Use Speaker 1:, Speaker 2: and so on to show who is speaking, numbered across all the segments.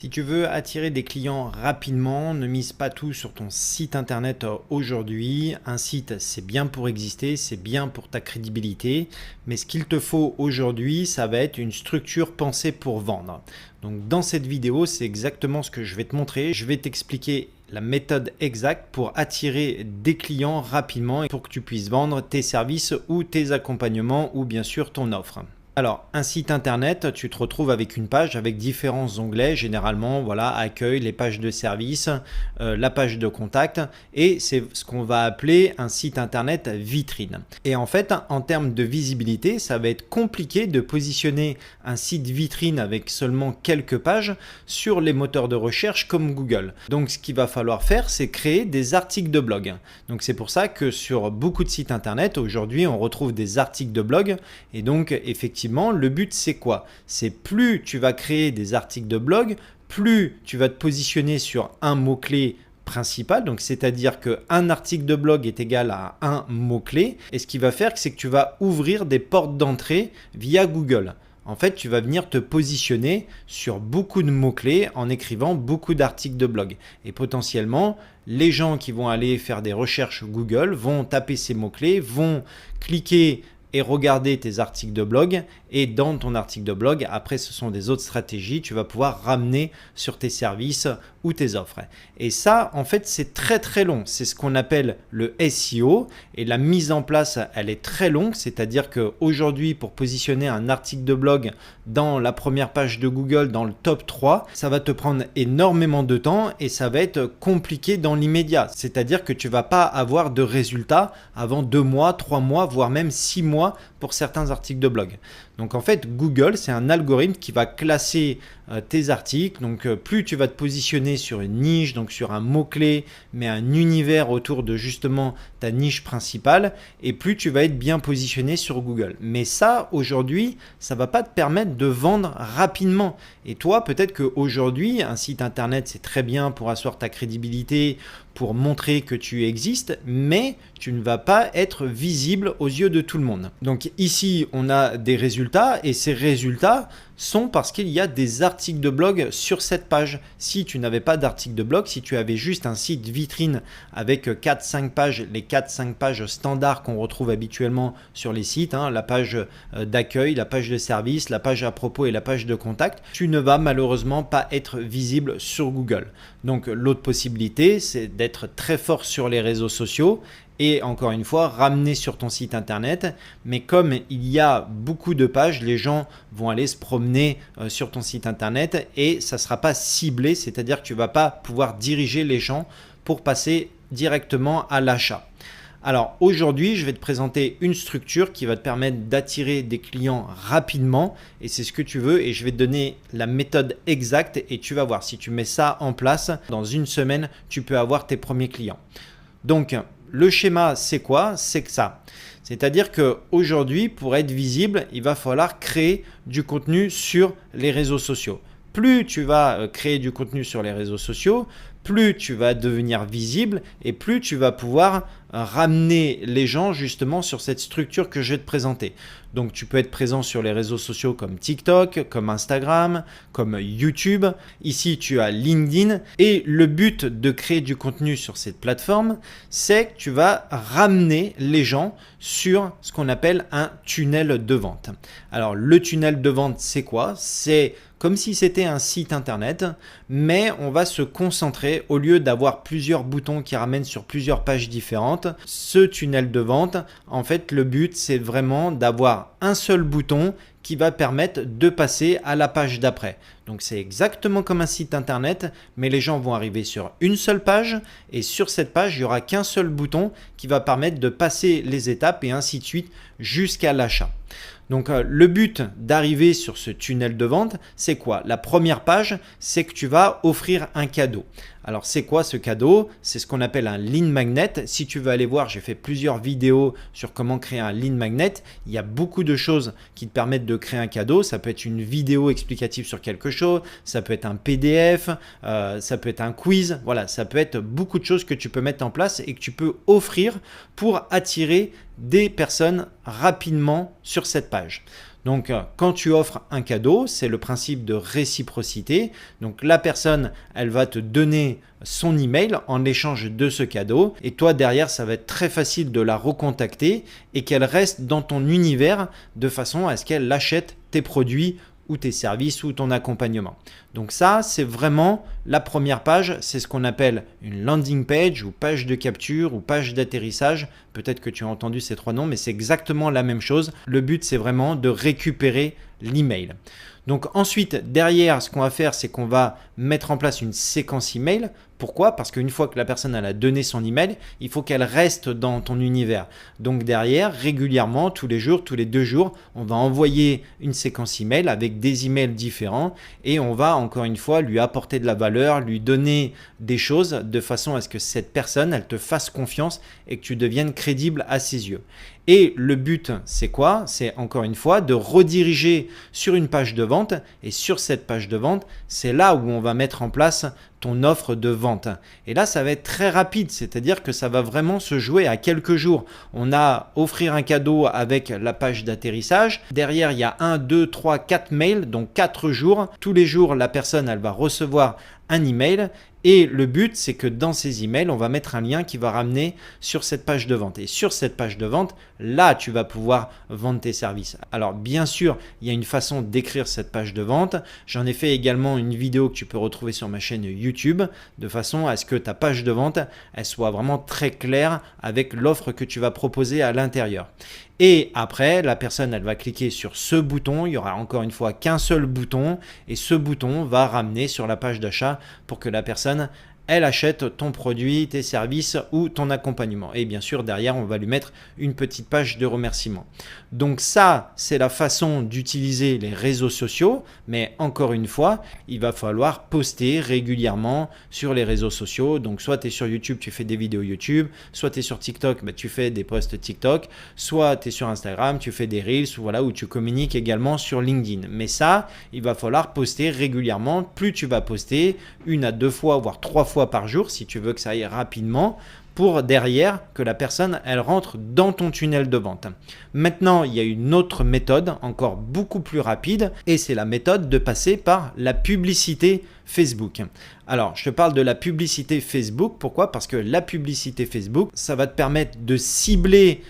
Speaker 1: Si tu veux attirer des clients rapidement, ne mise pas tout sur ton site internet aujourd'hui. Un site, c'est bien pour exister, c'est bien pour ta crédibilité, mais ce qu'il te faut aujourd'hui, ça va être une structure pensée pour vendre. Donc dans cette vidéo, c'est exactement ce que je vais te montrer. Je vais t'expliquer la méthode exacte pour attirer des clients rapidement et pour que tu puisses vendre tes services ou tes accompagnements ou bien sûr ton offre. Alors, un site internet, tu te retrouves avec une page avec différents onglets, généralement, voilà, accueil, les pages de service, la page de contact, et c'est ce qu'on va appeler un site internet vitrine. Et en fait, en termes de visibilité, ça va être compliqué de positionner un site vitrine avec seulement quelques pages sur les moteurs de recherche comme Google. Donc, ce qu'il va falloir faire, c'est créer des articles de blog. Donc, c'est pour ça que sur beaucoup de sites internet, aujourd'hui, on retrouve des articles de blog, et donc, effectivement, le but, c'est quoi? C'est plus tu vas créer des articles de blog, plus tu vas te positionner sur un mot-clé principal, donc c'est-à-dire qu'un article de blog est égal à un mot-clé, et ce qui va faire, c'est que tu vas ouvrir des portes d'entrée via Google. En fait, tu vas venir te positionner sur beaucoup de mots-clés en écrivant beaucoup d'articles de blog. Et potentiellement, les gens qui vont aller faire des recherches Google vont taper ces mots-clés, vont cliquer et regarder tes articles de blog, et dans ton article de blog, après ce sont des autres stratégies, tu vas pouvoir ramener sur tes services ou tes offres. Et ça, en fait, c'est très très long. C'est ce qu'on appelle le SEO, et la mise en place, elle est très longue, c'est-à-dire qu'aujourd'hui, pour positionner un article de blog dans la première page de Google, dans le top 3, ça va te prendre énormément de temps et ça va être compliqué dans l'immédiat. C'est-à-dire que tu ne vas pas avoir de résultats avant 2 mois, 3 mois, voire même 6 mois pour certains articles de blog. Donc en fait, Google, c'est un algorithme qui va classer tes articles. Donc plus tu vas te positionner sur une niche, donc sur un mot-clé, mais un univers autour de justement ta niche principale, et plus tu vas être bien positionné sur Google. Mais ça, aujourd'hui, ça ne va pas te permettre de vendre rapidement. Et toi, peut-être qu'aujourd'hui, un site internet, c'est très bien pour asseoir ta crédibilité, pour montrer que tu existes, mais tu ne vas pas être visible aux yeux de tout le monde. Donc ici, on a des résultats, et ces résultats sont parce qu'il y a des articles de blog sur cette page. Si tu n'avais pas d'article de blog, si tu avais juste un site vitrine avec 4-5 pages, les 4-5 pages standards qu'on retrouve habituellement sur les sites, la page d'accueil, la page de service, la page à propos et la page de contact, tu ne vas malheureusement pas être visible sur Google. Donc l'autre possibilité, c'est d'être très fort sur les réseaux sociaux et encore une fois, ramener sur ton site internet. Mais comme il y a beaucoup de pages, les gens vont aller se promener sur ton site internet et ça ne sera pas ciblé, c'est-à-dire que tu ne vas pas pouvoir diriger les gens pour passer directement à l'achat. Alors aujourd'hui, je vais te présenter une structure qui va te permettre d'attirer des clients rapidement et c'est ce que tu veux, et je vais te donner la méthode exacte et tu vas voir, si tu mets ça en place, dans une semaine, tu peux avoir tes premiers clients. Donc, le schéma, c'est quoi? C'est que ça. C'est-à-dire qu'aujourd'hui, pour être visible, il va falloir créer du contenu sur les réseaux sociaux. Plus tu vas créer du contenu sur les réseaux sociaux, plus tu vas devenir visible et plus tu vas pouvoir ramener les gens justement sur cette structure que je vais te présenter. Donc tu peux être présent sur les réseaux sociaux comme TikTok, comme Instagram, comme YouTube. Ici tu as LinkedIn, et le but de créer du contenu sur cette plateforme, c'est que tu vas ramener les gens sur ce qu'on appelle un tunnel de vente. Alors le tunnel de vente, c'est quoi? C'est comme si c'était un site internet, mais on va se concentrer, au lieu d'avoir plusieurs boutons qui ramènent sur plusieurs pages différentes, ce tunnel de vente, en fait, le but, c'est vraiment d'avoir un seul bouton qui va permettre de passer à la page d'après. Donc c'est exactement comme un site internet, mais les gens vont arriver sur une seule page, et sur cette page, il n'y aura qu'un seul bouton qui va permettre de passer les étapes et ainsi de suite jusqu'à l'achat. Donc le but d'arriver sur ce tunnel de vente, c'est quoi? La première page, c'est que tu vas offrir un cadeau. Alors c'est quoi ce cadeau? C'est ce qu'on appelle un lead magnet. Si tu veux aller voir, j'ai fait plusieurs vidéos sur comment créer un lead magnet. Il y a beaucoup de choses qui te permettent de créer un cadeau. Ça peut être une vidéo explicative sur quelque chose, ça peut être un PDF, ça peut être un quiz, voilà, ça peut être beaucoup de choses que tu peux mettre en place et que tu peux offrir pour attirer des personnes rapidement sur cette page. Donc, quand tu offres un cadeau, c'est le principe de réciprocité. Donc, la personne, elle va te donner son email en échange de ce cadeau. Et toi, derrière, ça va être très facile de la recontacter et qu'elle reste dans ton univers de façon à ce qu'elle achète tes produits ou tes services ou ton accompagnement. Donc ça, c'est vraiment la première page. C'est ce qu'on appelle une landing page ou page de capture ou page d'atterrissage. Peut-être que tu as entendu ces trois noms, mais c'est exactement la même chose. Le but, c'est vraiment de récupérer l'email. Donc ensuite, derrière, ce qu'on va faire, c'est qu'on va mettre en place une séquence email. Pourquoi? Parce qu'une fois que la personne elle a donné son email, il faut qu'elle reste dans ton univers. Donc derrière, régulièrement, tous les jours, tous les 2 jours, on va envoyer une séquence email avec des emails différents et on va encore une fois lui apporter de la valeur, lui donner des choses de façon à ce que cette personne, elle te fasse confiance et que tu deviennes crédible à ses yeux. Et le but, c'est quoi? C'est encore une fois de rediriger sur une page de vente et sur cette page de vente, c'est là où on va mettre en place ton offre de vente. Et là, ça va être très rapide, c'est-à-dire que ça va vraiment se jouer à quelques jours. On a offrir un cadeau avec la page d'atterrissage. Derrière, il y a 1, 2, 3, 4 mails, donc 4 jours. Tous les jours, la personne, elle va recevoir un email. Et le but, c'est que dans ces emails, on va mettre un lien qui va ramener sur cette page de vente. Et sur cette page de vente, là, tu vas pouvoir vendre tes services. Alors, bien sûr, il y a une façon d'écrire cette page de vente. J'en ai fait également une vidéo que tu peux retrouver sur ma chaîne YouTube de façon à ce que ta page de vente, elle soit vraiment très claire avec l'offre que tu vas proposer à l'intérieur. Et après, la personne, elle va cliquer sur ce bouton. Il y aura encore une fois qu'un seul bouton et ce bouton va ramener sur la page d'achat pour que la personne, elle achète ton produit, tes services ou ton accompagnement. Et bien sûr, derrière, on va lui mettre une petite page de remerciement. Donc ça, c'est la façon d'utiliser les réseaux sociaux. Mais encore une fois, il va falloir poster régulièrement sur les réseaux sociaux. Donc soit tu es sur YouTube, tu fais des vidéos YouTube. Soit tu es sur TikTok, tu fais des posts TikTok. Soit tu es sur Instagram, tu fais des Reels voilà, où tu communiques également sur LinkedIn. Mais ça, il va falloir poster régulièrement. Plus tu vas poster, 1 à 2 fois, voire 3 fois par jour si tu veux que ça aille rapidement pour derrière que la personne elle rentre dans ton tunnel de vente. Maintenant, il y a une autre méthode encore beaucoup plus rapide et c'est la méthode de passer par la publicité Facebook. Alors, je te parle de la publicité Facebook. Pourquoi? Parce que la publicité Facebook, ça va te permettre de cibler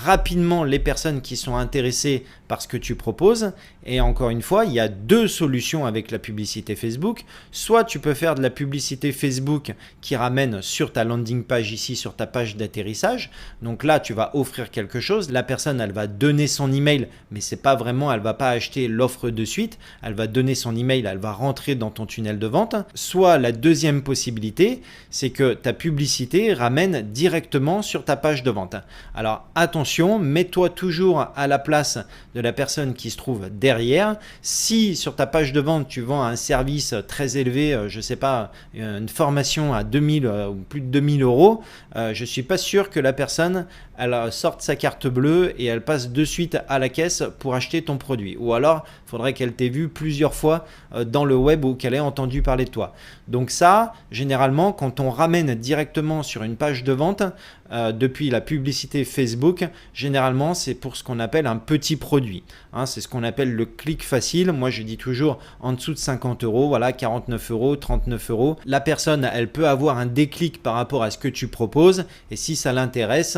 Speaker 1: rapidement les personnes qui sont intéressées par ce que tu proposes. Et encore une fois, il y a 2 solutions avec la publicité Facebook. Soit tu peux faire de la publicité Facebook qui ramène sur ta landing page ici, sur ta page d'atterrissage. Donc là, tu vas offrir quelque chose. La personne, elle va donner son email, mais c'est pas vraiment, elle va pas acheter l'offre de suite. Elle va donner son email, elle va rentrer dans ton tunnel de vente. Soit la deuxième possibilité, c'est que ta publicité ramène directement sur ta page de vente. Alors attention, mets-toi toujours à la place de la personne qui se trouve derrière. Si sur ta page de vente, tu vends un service très élevé, je ne sais pas, une formation à 2000 ou plus de 2000 euros, je ne suis pas sûr que la personne elle sorte sa carte bleue et elle passe de suite à la caisse pour acheter ton produit. Ou alors, il faudrait qu'elle t'ait vu plusieurs fois dans le web ou qu'elle ait entendu parler de toi. Donc ça, généralement, quand on ramène directement sur une page de vente, depuis la publicité Facebook, généralement, c'est pour ce qu'on appelle un petit produit. C'est ce qu'on appelle le clic facile. Moi, je dis toujours en dessous de 50 euros, voilà, 49 euros, 39 euros. La personne, elle peut avoir un déclic par rapport à ce que tu proposes et si ça l'intéresse,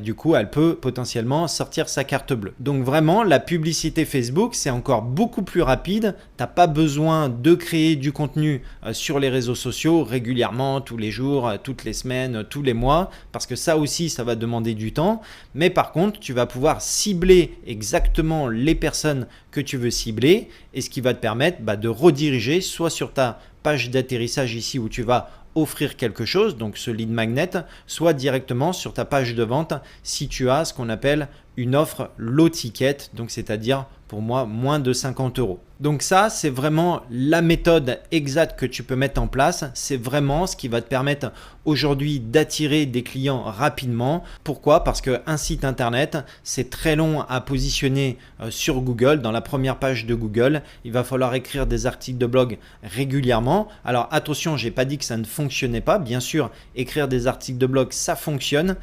Speaker 1: du coup, elle peut potentiellement sortir sa carte bleue. Donc vraiment, la publicité Facebook, c'est encore beaucoup plus rapide. Tu n'as pas besoin de créer du contenu sur les réseaux sociaux régulièrement, tous les jours, toutes les semaines, tous les mois, parce que ça aussi, ça va demander du temps. Mais par contre, tu vas pouvoir cibler exactement les personnes que tu veux cibler et ce qui va te permettre de rediriger soit sur ta page d'atterrissage ici où tu vas offrir quelque chose, donc ce lead magnet, soit directement sur ta page de vente si tu as ce qu'on appelle une offre low ticket, donc c'est-à-dire pour moi moins de 50 euros. Donc ça, c'est vraiment la méthode exacte que tu peux mettre en place. C'est vraiment ce qui va te permettre aujourd'hui d'attirer des clients rapidement. Pourquoi? Parce qu'un site internet, c'est très long à positionner sur Google. Dans la première page de Google, il va falloir écrire des articles de blog régulièrement. Alors attention, je n'ai pas dit que ça ne fonctionnait pas. Bien sûr, écrire des articles de blog, ça fonctionne.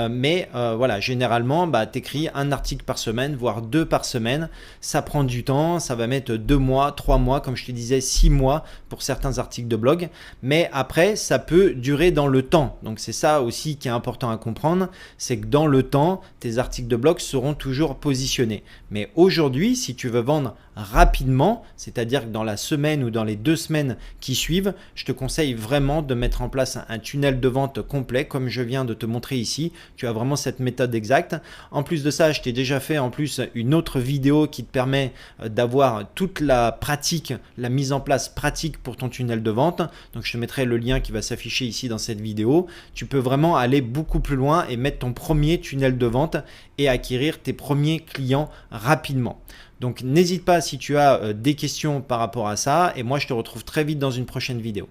Speaker 1: Mais voilà, généralement, tu écris un article par semaine, voire 2 par semaine. Ça prend du temps, ça va mettre 2 mois, 3 mois, comme je te disais, 6 mois pour certains articles de blog. Mais après, ça peut durer dans le temps. Donc c'est ça aussi qui est important à comprendre, c'est que dans le temps, tes articles de blog seront toujours positionnés. Mais aujourd'hui, si tu veux vendre rapidement, c'est-à-dire que dans la semaine ou dans les 2 semaines qui suivent, je te conseille vraiment de mettre en place un tunnel de vente complet comme je viens de te montrer ici. Tu as vraiment cette méthode exacte. En plus de ça, je t'ai déjà fait en plus une autre vidéo qui te permet d'avoir toute la pratique, la mise en place pratique pour ton tunnel de vente. Donc je te mettrai le lien qui va s'afficher ici dans cette vidéo. Tu peux vraiment aller beaucoup plus loin et mettre ton premier tunnel de vente et acquérir tes premiers clients rapidement. Donc n'hésite pas si tu as des questions par rapport à ça et moi je te retrouve très vite dans une prochaine vidéo.